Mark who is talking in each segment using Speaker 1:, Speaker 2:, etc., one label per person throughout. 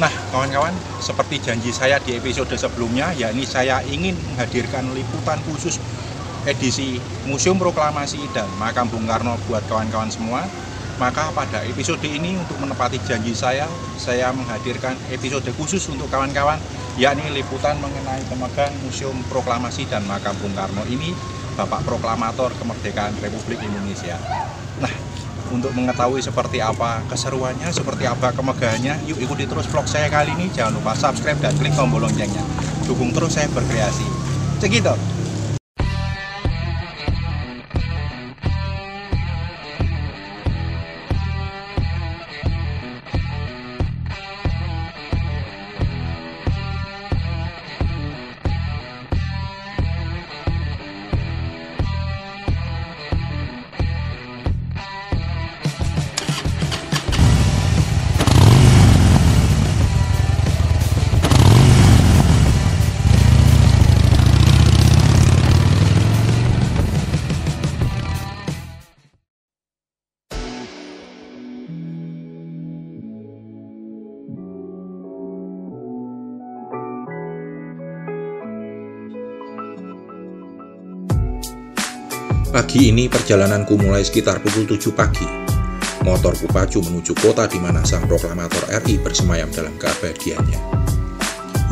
Speaker 1: Nah, kawan-kawan, seperti janji saya di episode sebelumnya, yakni saya ingin menghadirkan liputan khusus edisi Museum Proklamasi dan Makam Bung Karno buat kawan-kawan semua. Maka pada episode ini, untuk menepati janji saya menghadirkan episode khusus untuk kawan-kawan, yakni liputan mengenai pemegang Museum Proklamasi dan Makam Bung Karno ini, Bapak Proklamator Kemerdekaan Republik Indonesia. Nah, untuk mengetahui seperti apa keseruannya, seperti apa kemegahannya, yuk ikuti terus vlog saya kali ini. Jangan lupa subscribe dan klik tombol loncengnya. Dukung terus saya berkreasi. Cekidot!
Speaker 2: Pagi ini perjalananku mulai sekitar pukul 7 pagi. Motorku pacu menuju kota di mana sang proklamator RI bersemayam dalam keabadiannya.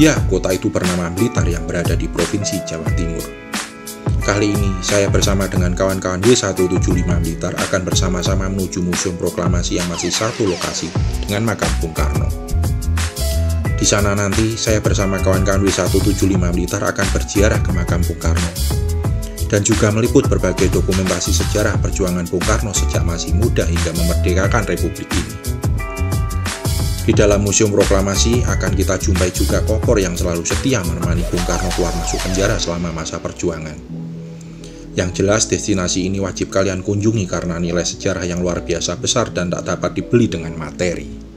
Speaker 2: Ya, kota itu bernama Blitar yang berada di Provinsi Jawa Timur. Kali ini, saya bersama dengan kawan-kawan W175 Blitar akan bersama-sama menuju Museum Proklamasi yang masih satu lokasi dengan Makam Bung Karno. Di sana nanti, saya bersama kawan-kawan W175 Blitar akan berziarah ke Makam Bung Karno dan juga meliput berbagai dokumentasi sejarah perjuangan Bung Karno sejak masih muda hingga memerdekakan Republik ini. Di dalam Museum Proklamasi akan kita jumpai juga Kopor yang selalu setia menemani Bung Karno keluar masuk penjara selama masa perjuangan. Yang jelas destinasi ini wajib kalian kunjungi karena nilai sejarah yang luar biasa besar dan tak dapat dibeli dengan materi.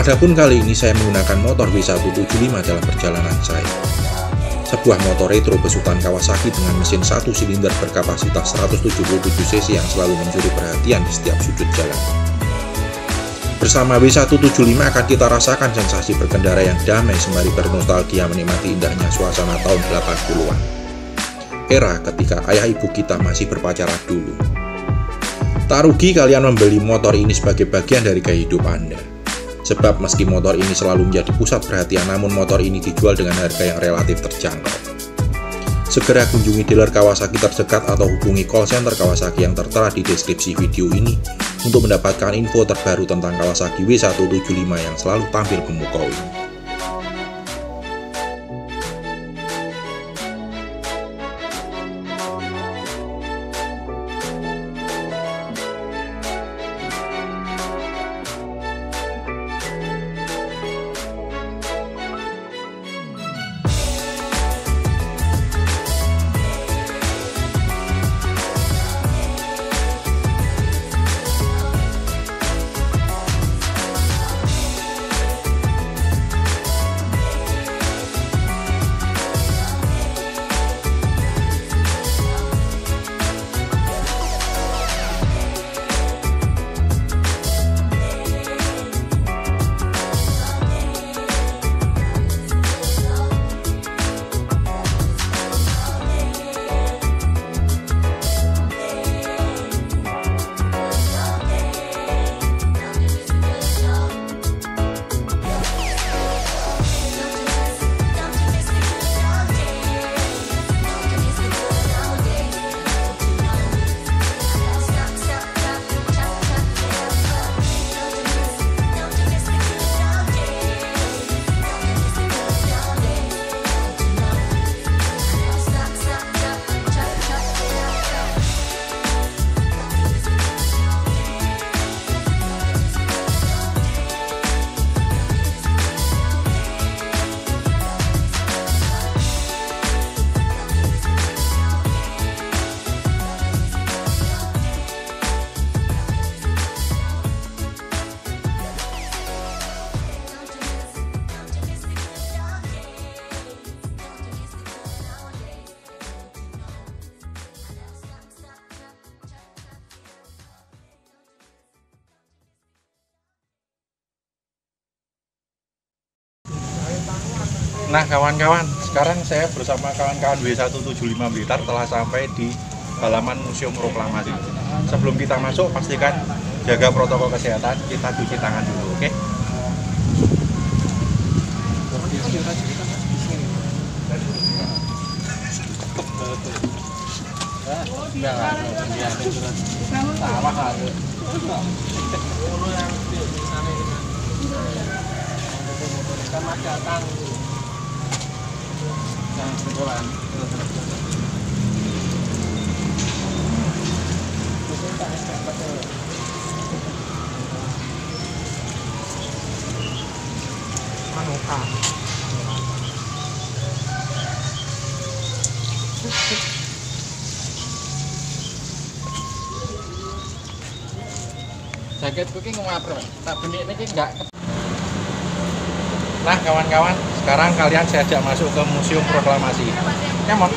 Speaker 2: Adapun kali ini saya menggunakan motor W175 dalam perjalanan saya. Sebuah motor retro besutan Kawasaki dengan mesin 1 silinder berkapasitas 177 cc yang selalu mencuri perhatian di setiap sudut jalan. Bersama W175 akan kita rasakan sensasi berkendara yang damai sembari bernostalgia menikmati indahnya suasana tahun 80-an. Era ketika ayah ibu kita masih berpacaran dulu. Tak rugi kalian membeli motor ini sebagai bagian dari gaya hidup Anda. Sebab meski motor ini selalu menjadi pusat perhatian, namun motor ini dijual dengan harga yang relatif terjangkau. Segera kunjungi dealer Kawasaki terdekat atau hubungi call center Kawasaki yang tertera di deskripsi video ini untuk mendapatkan info terbaru tentang Kawasaki W175 yang selalu tampil memukau ini.
Speaker 1: Nah kawan-kawan, sekarang saya bersama kawan-kawan W175 Blitar telah sampai di halaman Museum Proklamasi. Sebelum kita masuk, pastikan jaga protokol kesehatan, kita cuci tangan dulu, oke?
Speaker 3: Selamat datang. Manuka. Jaketku ki ngapro, tak benik niki enggak.
Speaker 1: Nah kawan-kawan, sekarang kalian saya ajak masuk ke Museum Proklamasi. Come on.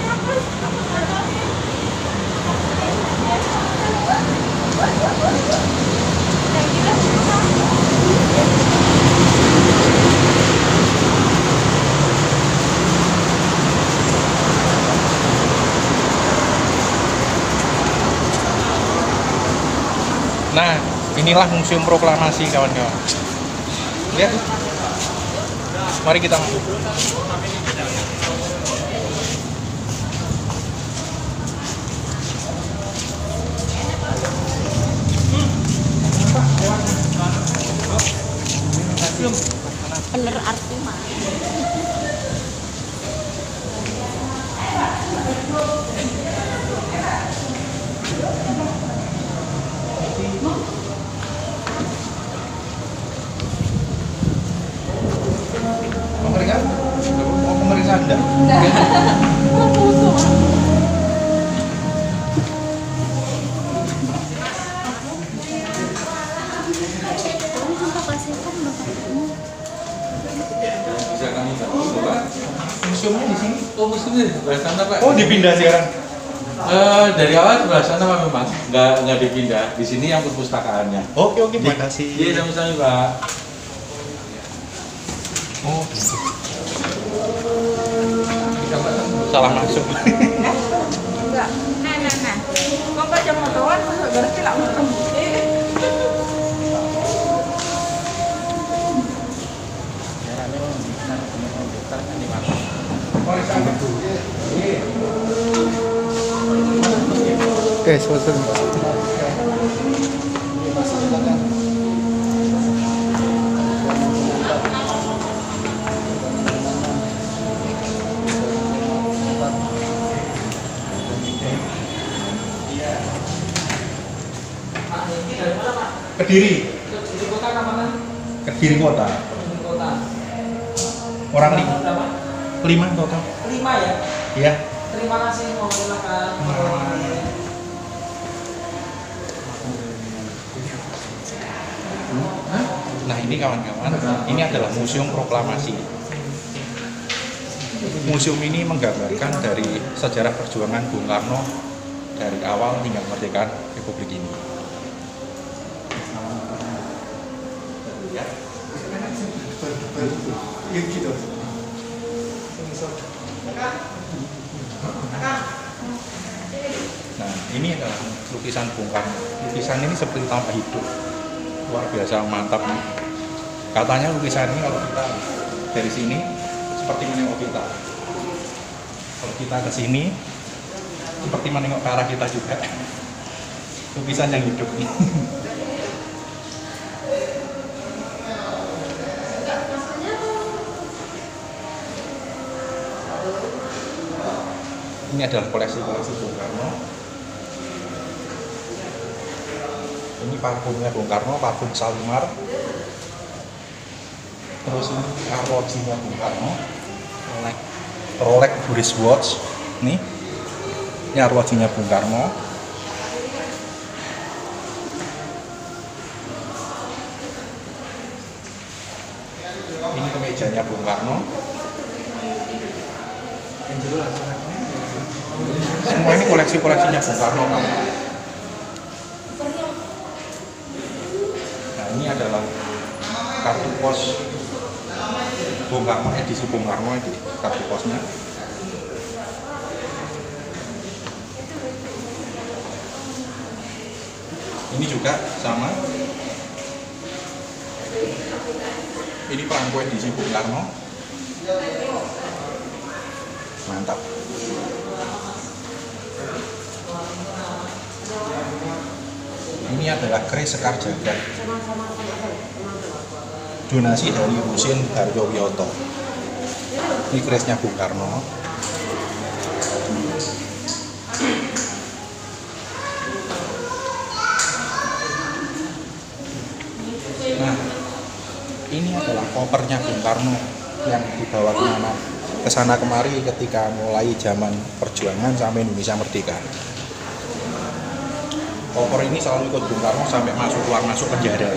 Speaker 1: Nah, inilah Museum Proklamasi kawan-kawan. Lihat. Mari kita masuk.
Speaker 4: Bener arti mah.
Speaker 1: Pemeriksaan? Mau pemeriksaan enggak?
Speaker 4: Mau foto.
Speaker 3: Bisa kami bantu, Pak?
Speaker 1: Museumnya di sini.
Speaker 3: Oh, museumnya di sebelah sana, Pak.
Speaker 1: Oh, dipindah sekarang.
Speaker 3: Dari awal sebelah sana Pak memang nggak dipindah. Di sini yang perpustakaannya.
Speaker 1: Oke, makasih.
Speaker 3: Iya, sama-sama Pak.
Speaker 1: Oh, salah masuk.
Speaker 4: Enggak. Nah. Kok baca motoran masuk berarti lah motor.
Speaker 5: Selesai.
Speaker 1: Kediri.
Speaker 3: Di kota mana?
Speaker 1: Kediri kota.
Speaker 3: Di kota.
Speaker 1: Orang
Speaker 3: Berapa?
Speaker 1: 5 total.
Speaker 3: 5 ya.
Speaker 1: Iya.
Speaker 3: Terima kasih, mohon silakan.
Speaker 1: Nah ini kawan-kawan, ini adalah Museum Proklamasi. Museum ini menggambarkan dari sejarah perjuangan Bung Karno dari awal hingga kemerdekaan Republik ini. Nah ini adalah lukisan Bung Karno. Lukisan ini seperti tambah hidup. Luar biasa mantap nih. Katanya lukisan ini kalau kita dari sini seperti menengok kita. Kalau kita ke sini seperti menengok ke arah kita juga. Lukisan yang hidup nih. Ini adalah koleksi-koleksi Bung Karno. Ini parfumnya Bung Karno, parfum Salimar. Terus ini arlojinya Bung Karno, Rolex Buris Watch. Nih, ini arlojinya Bung Karno. Ini kemejanya Bung Karno. Semua ini koleksi-koleksinya Bung Karno. Nah ini adalah kartu pos Bung Karno, edisi Bung Karno di kartu posnya. Ini juga sama. Ini perangko edisi Bung Karno. Mantap. Ini adalah keris Sekar Jagad, donasi dari Husin Harjowiyoto. Ini kerisnya Bung Karno. Nah, ini adalah kopernya Bung Karno yang dibawa ke sana kemari ketika mulai zaman perjuangan sampai Indonesia merdeka. Koper ini selalu ikut Bung Karno sampai keluar masuk penjara.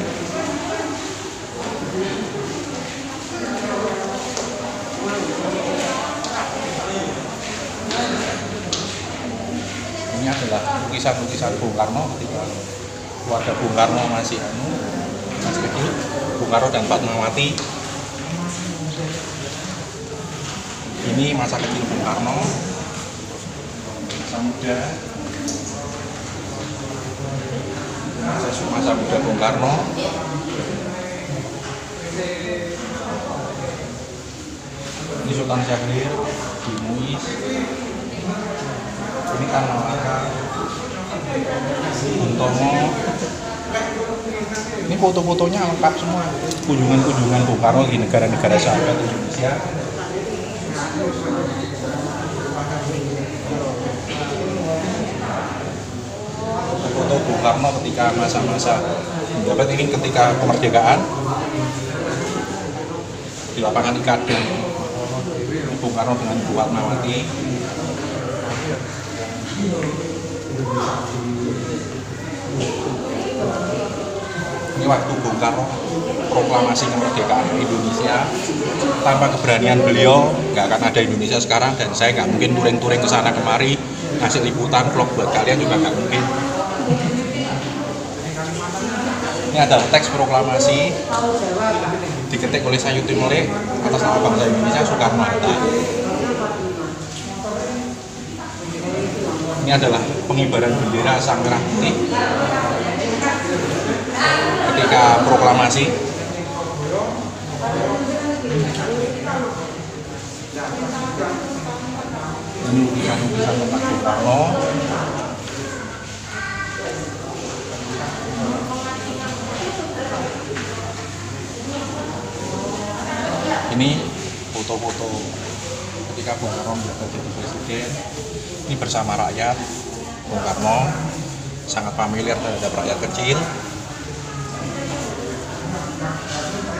Speaker 1: Ini adalah lukisan-lukisan Bung Karno ketika keluarga Bung Karno masih kecil, Bung Karno dan Fatmawati. Ini masa kecil Bung Karno, masa muda, masa muda Bung Karno. Ini Sultan Syahrir, Di Muiz, ini kan Malaka, Bung Tomo. Ini foto-fotonya lengkap semua, kunjungan-kunjungan Bung Karno di negara-negara sahabat Indonesia. Foto Bung Karno ketika masa-masa menjabat, ini ketika kemerdekaan di lapangan Ikadeng, Bung Karno dengan Bu Fatmawati. Ini waktu Bung Karno proklamasi kemerdekaan Indonesia. Tanpa keberanian beliau nggak akan ada Indonesia sekarang, dan saya nggak mungkin touring-touring ke sana kemari ngasih liputan vlog buat kalian juga nggak mungkin. Ini adalah teks proklamasi diketik oleh Sayuti Melek atas nama bangsa Indonesia Soekarno-Hatta. Ini adalah pengibaran bendera Sang Merah Putih ketika proklamasi. Ini lukisan-lukisan tentang Bung Karno. Ini foto-foto ketika Bung Karno menjabat jadi presiden. Ini bersama rakyat. Bung Karno sangat familiar terhadap rakyat kecil.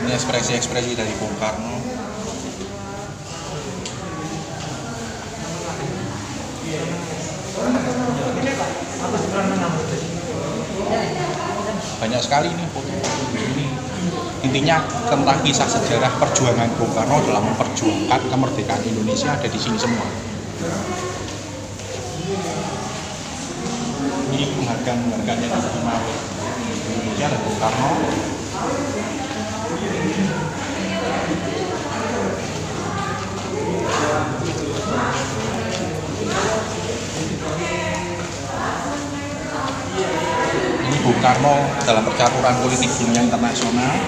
Speaker 1: Ini ekspresi-ekspresi dari Bung Karno. Banyak sekali nih foto-foto ini. Intinya tentang kisah sejarah perjuangan Bung Karno dalam memperjuangkan kemerdekaan Indonesia ada di sini semua. Ini penghargaan-penghargaan yang diterima oleh Indonesia dan Bung Karno. Ini Bung Karno dalam percaturan politik dunia internasional.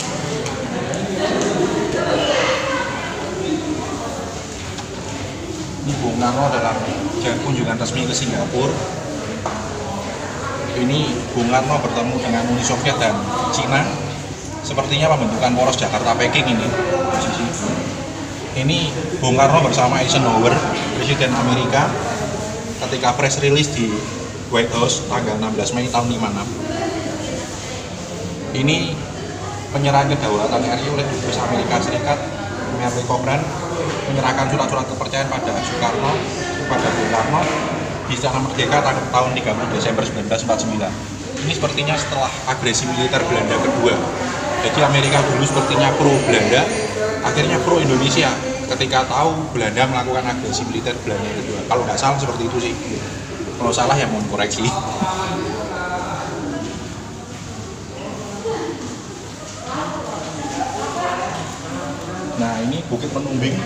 Speaker 1: Ini Bung Karno dalam kunjungan resmi ke Singapura. Ini Bung Karno bertemu dengan Uni Soviet dan Cina. Sepertinya pembentukan poros Jakarta-Peking ini posisi. Ini Bung Karno bersama Eisenhower, Presiden Amerika, ketika press release di White House tanggal 16 Mei tahun 56. Ini penyerahan kedaulatan RI oleh Dubes Amerika Serikat, Merle Cobran, menyerahkan surat-surat kepercayaan pada Soekarno, kepada Bung Karno di Istana Merdeka tahun 30 Desember 1949. Ini sepertinya setelah agresi militer Belanda kedua. Jadi Amerika dulu sepertinya pro Belanda, akhirnya pro Indonesia ketika tahu Belanda melakukan agresi militer Belanda kedua. Kalau nggak salah seperti itu sih. Kalau salah ya mohon koreksi. Nah ini Bukit Menumbing,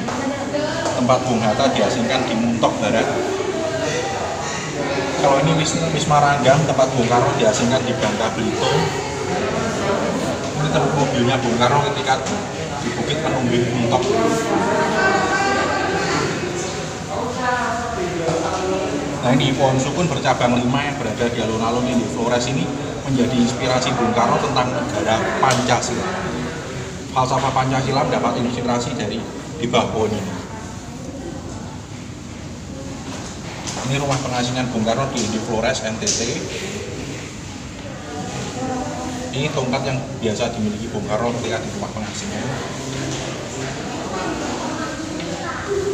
Speaker 1: tempat Bung Hatta diasingkan di Muntok Barat. Kalau ini Wisma Ranggang, tempat Bung Karno diasingkan di Bangka Belitung. Ini tempat mobilnya Bung Karno ketika di Bukit Menumbing Muntok. Nah ini pohon sukun bercabang 5 yang berada di alun-alun ini Flores ini menjadi inspirasi Bung Karno tentang negara Pancasila. Falsafah Pancasila mendapat inspirasi dari di bawah pohon ini. Ini rumah pengasingan Bung Karno di Flores, NTT. Ini tongkat yang biasa dimiliki Bung Karno ketika di rumah pengasingan.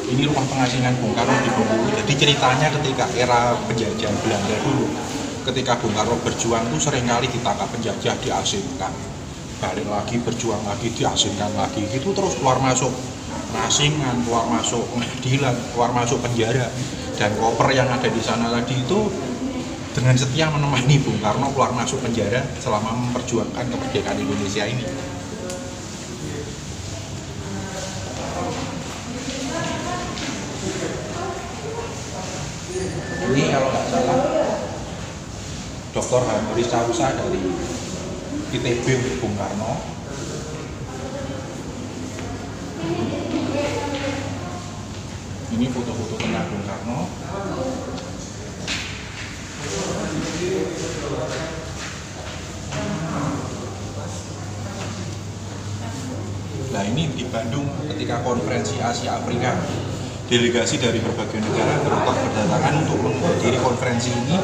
Speaker 1: Ini rumah pengasingan Bung Karno di Bengkulu. Jadi ceritanya ketika era penjajahan Belanda dulu, ketika Bung Karno berjuang itu seringkali ditangkap penjajah, diasingkan, balik lagi berjuang lagi, diasingkan lagi, itu terus keluar masuk pengasingan, keluar masuk pengadilan, keluar masuk penjara. Dan koper yang ada di sana tadi itu dengan setia menemani Bung Karno keluar masuk penjara selama memperjuangkan kemerdekaan Indonesia ini. Ini kalau nggak salah Dr. Hanuris Causa dari ITB Bung Karno. Ini foto-foto tentang Bung Karno. Nah ini di Bandung ketika konferensi Asia Afrika, delegasi dari berbagai negara berdatangan untuk menghadiri konferensi ini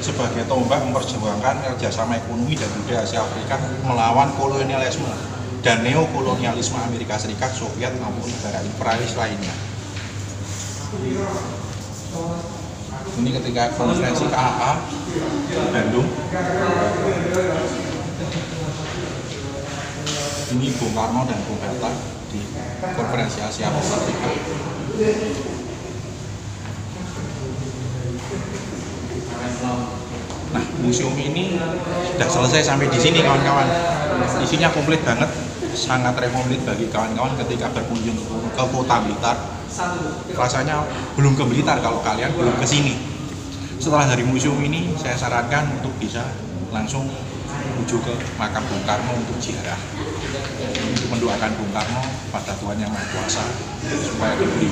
Speaker 1: sebagai tombak memperjuangkan kerjasama ekonomi dan budaya Asia Afrika melawan kolonialisme dan neokolonialisme Amerika Serikat, Soviet maupun negara imperialis lainnya. Ini ketika konferensi KAA di Bandung. Ini Bung Karno dan Bung Hatta di konferensi Asia Afrika. Nah, museum ini sudah selesai sampai di sini kawan-kawan. Isinya komplit banget, sangat rekomen bagi kawan-kawan ketika berkunjung ke Kota Blitar. Rasanya belum ke Blitar kalau kalian belum ke sini. Setelah dari museum ini, saya sarankan untuk bisa langsung menuju ke makam Bung Karno untuk ziarah, untuk mendoakan Bung Karno pada Tuhan Yang Maha Kuasa supaya diberi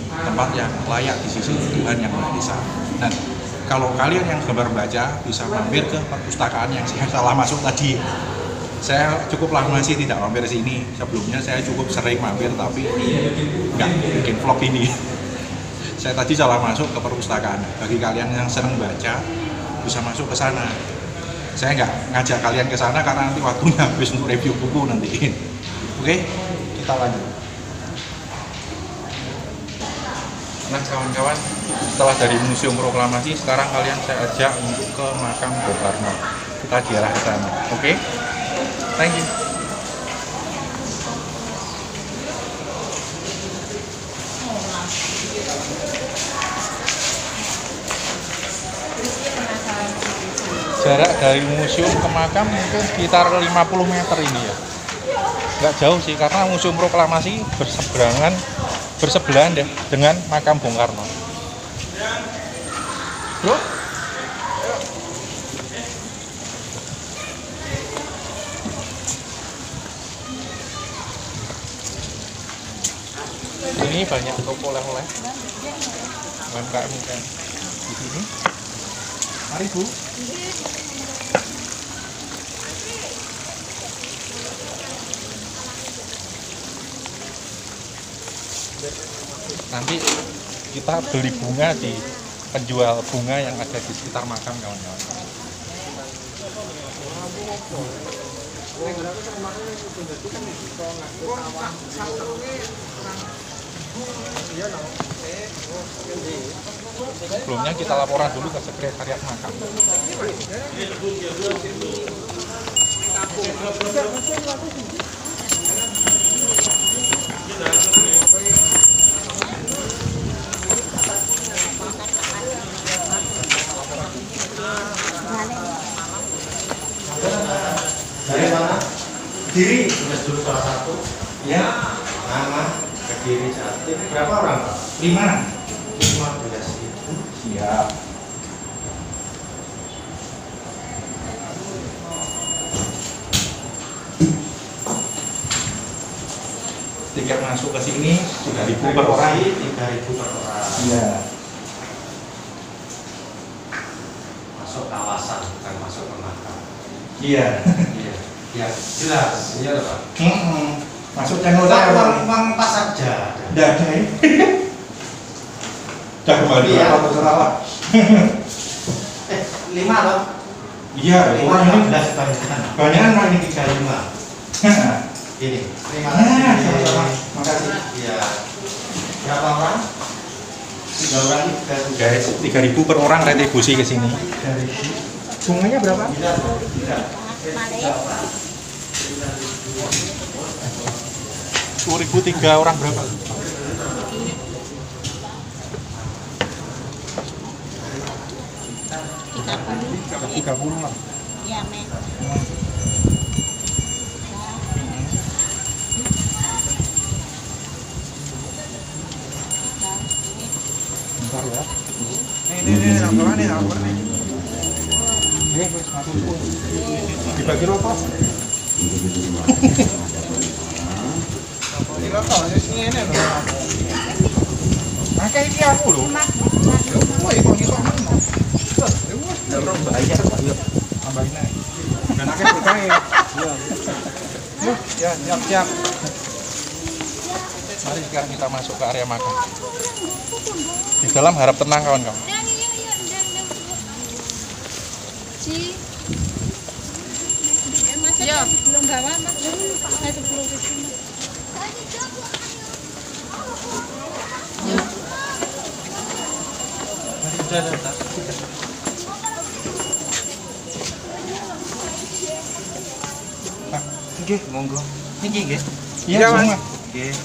Speaker 1: tempat yang layak di sisi Tuhan Yang Maha Esa. Dan kalau kalian yang gemar baca bisa mampir ke perpustakaan yang saya salah masuk tadi. Saya cukup lama sih tidak mampir sini. Sebelumnya saya cukup sering mampir tapi nggak bikin vlog ini. Saya tadi salah masuk ke perpustakaan. Bagi kalian yang senang baca bisa masuk ke sana. Saya nggak ngajak kalian ke sana karena nanti waktunya habis untuk review buku nanti. Oke, kita lanjut. Nah kawan-kawan, setelah dari Museum Proklamasi, sekarang kalian saya ajak untuk ke makam Bung Karno. Kita ziarah ke sana. Oke? Thank you. Jarak dari museum ke makam mungkin sekitar 50 meter ini ya. Nggak jauh sih karena Museum Proklamasi bersebelahan deh dengan makam Bung Karno. Bro? Ini banyak toko oleh-oleh UMKM kan di sini. Mari Bu. Nanti kita beli bunga di penjual bunga yang ada di sekitar makam kawan-kawan. Sebelumnya kita laporan dulu ke sekretariat makam.
Speaker 6: Dari mana? Diri. Salah satu. Ya. Kediri Jatim. Berapa orang, Pak?
Speaker 1: 5.
Speaker 6: 15 itu.
Speaker 1: Siap. Tiket masuk ke sini 3.000 per orang.
Speaker 6: 3.000 per orang.
Speaker 1: Iya.
Speaker 6: Masuk kawasan, bukan masuk ke makam.
Speaker 1: Iya.
Speaker 6: Iya. Ya, jelas. Iya, Pak.
Speaker 1: Masuk channel
Speaker 6: Pak,
Speaker 1: saya.
Speaker 6: uang pas saja.
Speaker 1: Udah ada ya. Udah kembali
Speaker 6: Iya.
Speaker 1: berapa terserah lah.
Speaker 6: 5 loh.
Speaker 1: Iya, orang ini
Speaker 6: 15 kebanyakan.
Speaker 1: banyak orang ini
Speaker 6: 35. Ini. Terima
Speaker 1: Nah,
Speaker 6: kasih.
Speaker 1: sama-sama. Makasih.
Speaker 6: Iya. Berapa orang? 3 orang ini 3.000.
Speaker 1: Guys, 3.000 per orang retribusi ke sini.
Speaker 6: 3.000.
Speaker 1: Bunganya berapa?
Speaker 6: Tidak.
Speaker 1: 10.000 3 orang berapa? 30 lah.
Speaker 4: Iya, men.
Speaker 1: Bentar ya. Nih, apa nih? Apa nih? Dibagi rokok. Dibagi rokok, ini loh. Makanya ini aku loh. Woi, kok gitu mana? Orang bayar, Pak. Tambahin aja. Dan akhirnya berkait. Yuk, ya, siap-siap. Mari sekarang kita masuk ke area makan. Di dalam harap tenang kawan-kawan.
Speaker 4: Ya, belum bawa mas. Saya 10.000.
Speaker 6: Nggih, monggo. Niki nggih.
Speaker 1: Iya, Mas.
Speaker 6: Nggih.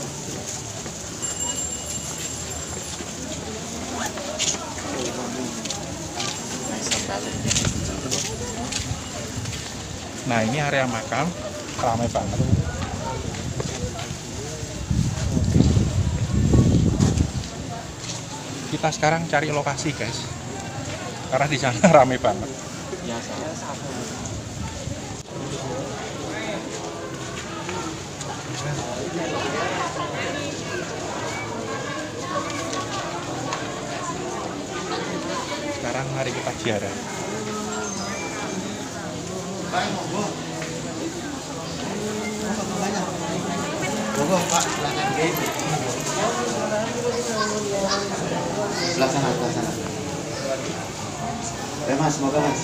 Speaker 1: Nah, ini area makam ramai banget. Kita sekarang cari lokasi, guys. Karena di sana ramai banget. Sekarang mari kita ziarah.
Speaker 6: Monggo, Pak, silakan nggih. Sebelah sana, sebelah sana. Mas, semoga Mas.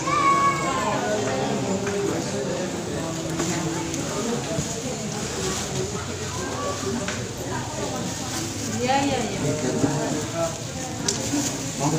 Speaker 4: Iya, iya, iya.
Speaker 6: Monggo.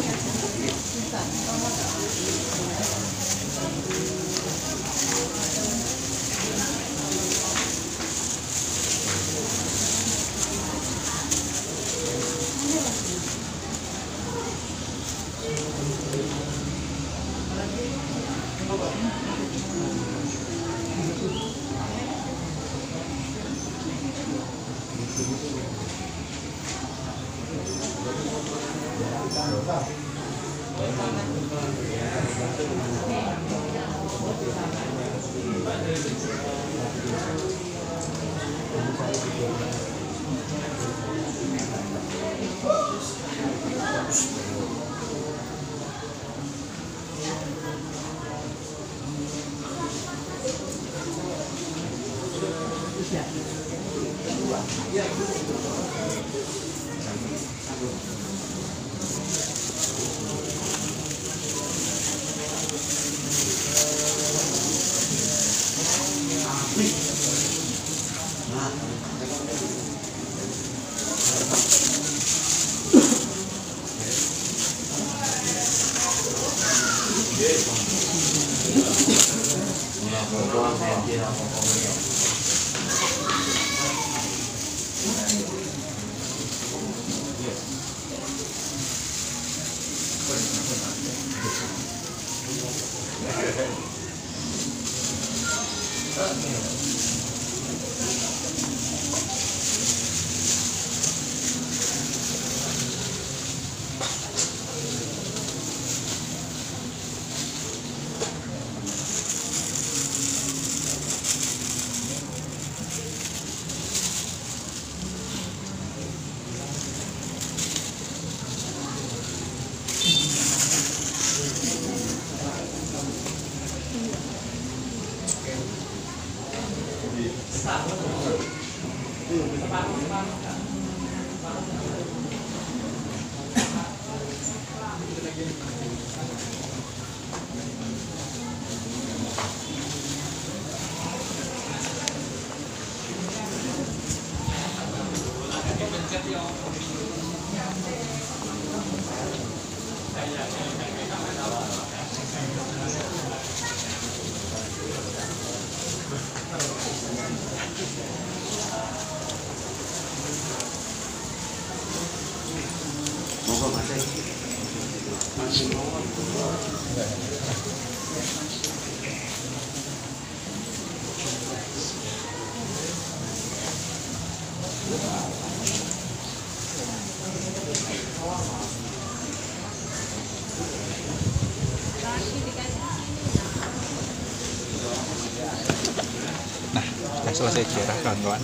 Speaker 1: Nah, sudah selesai ziarah kawan-kawan.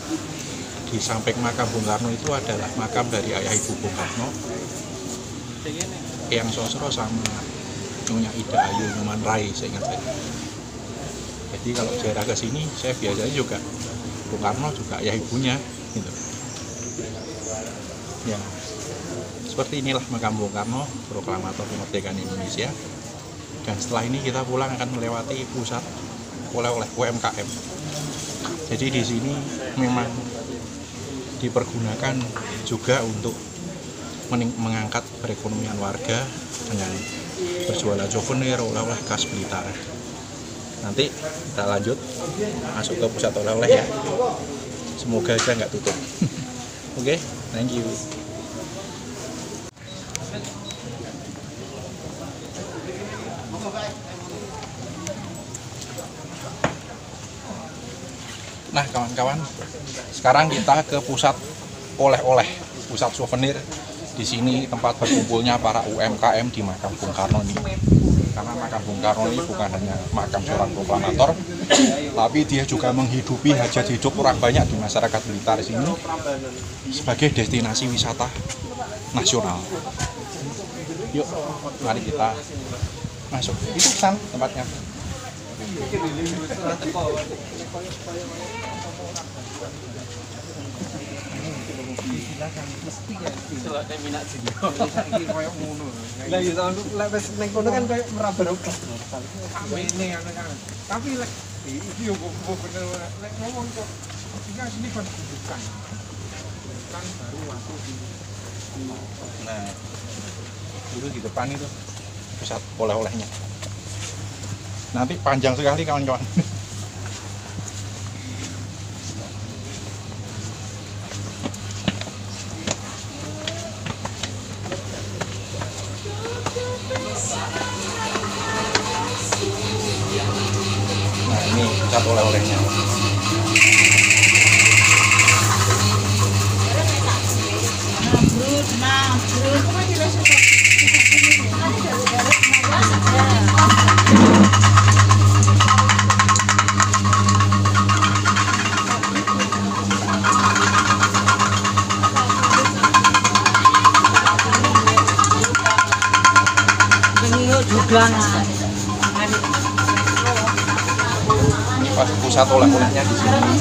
Speaker 1: Di samping makam Bung Karno itu adalah makam dari ayah ibu Bung Karno, Eyang Sosro sama Nyonya Ida Ayu Nyoman Rai, saya ingat saya. Jadi kalau ziarah ke sini, saya biasanya juga Bung Karno juga ayah ibunya, gitu. Ya, seperti inilah makam Bung Karno, proklamator kemerdekaan Indonesia. Dan setelah ini kita pulang akan melewati pusat oleh-oleh UMKM. Jadi di sini memang dipergunakan juga untuk mengangkat perekonomian warga dengan berjualan souvenir oleh-oleh khas Blitar. Nanti kita lanjut masuk ke pusat oleh-oleh ya. Semoga aja nggak tutup. Oke, thank you. Nah kawan-kawan, sekarang kita ke pusat oleh-oleh, pusat souvenir. Di sini tempat berkumpulnya para UMKM di makam Bung Karno ini. Karena makam Bung Karno ini bukan hanya makam seorang proklamator, tapi dia juga menghidupi hajat hidup orang banyak di masyarakat Blitar sini sebagai destinasi wisata nasional. Yuk, mari kita masuk. Itu kan tempatnya.
Speaker 5: Lah ya tahun lek wis ning kono kan koyo meraba-raba. Ini kan. Tapi lek iki yo bener lek ngomong kok iki asli kan bukan. Kan baru masuk di
Speaker 1: Nah, dulu di depan itu pusat oleh-olehnya. Nanti panjang sekali kawan-kawan. Nah ini pusat oleh-olehnya. Pas pusat oleh-olehnya di sini.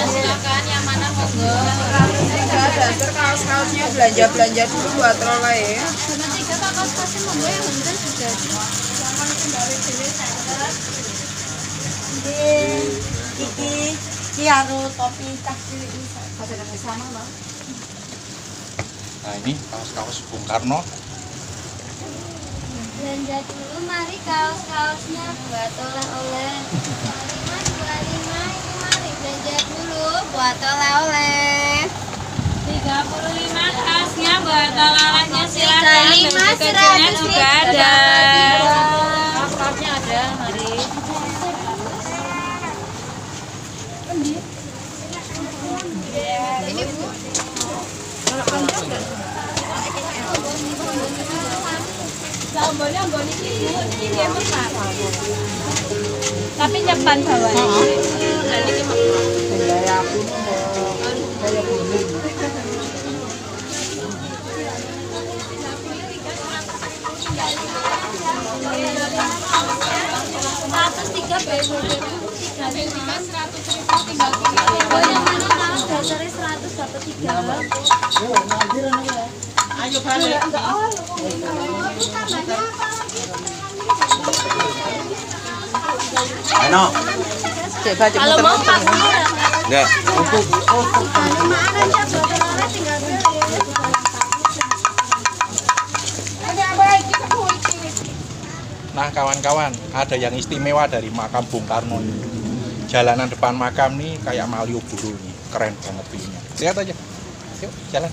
Speaker 4: Silakan yang mana monggo. Enggak ada, kaos-kaosnya belanja dulu buat oleh ya. Nanti kita kaos-kaosnya monggo yang bener juga. Iki anu topi tas cilik iki sama, Bang.
Speaker 1: Nah ini kaos-kaos Bung Karno.
Speaker 7: Belanja dulu, mari kaos-kaosnya buat oleh-oleh. 25, ini mari belanja dulu buat oleh-oleh.
Speaker 8: 35 tasnya buat oleh-olehnya, silakan.
Speaker 7: 35,
Speaker 8: Kecilnya juga ada.
Speaker 4: Kaos-kaosnya ada, mari. Ini Bu.
Speaker 8: Tapi cepat bawahnya.
Speaker 4: Ayo balik.
Speaker 6: Ano?
Speaker 4: Kalau mau pasti.
Speaker 6: Enggak.
Speaker 1: Nah kawan-kawan, ada yang istimewa dari makam Bung Karno ini. Jalanan depan makam nih kayak Malioboro nih, keren banget view-nya. Lihat aja, yuk jalan.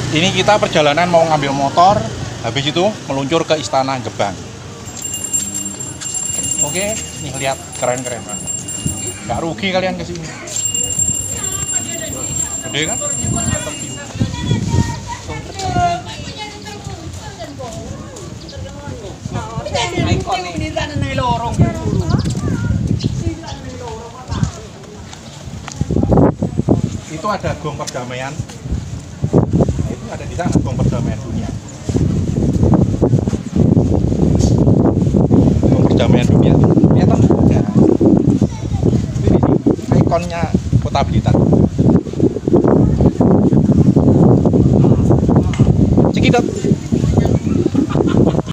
Speaker 1: Ini kita perjalanan mau ngambil motor, habis itu meluncur ke Istana Gebang. Oke, nih lihat keren-keren banget. Gak rugi kalian kesini. Gede kan? Mantap view. Itu ada gong perdamaian. Nah, itu ada di sana gong perdamaian dunia. Gong perdamaian dunia. Kelihatan nggak? Ini ikonnya Kota Blitar. Cekidot.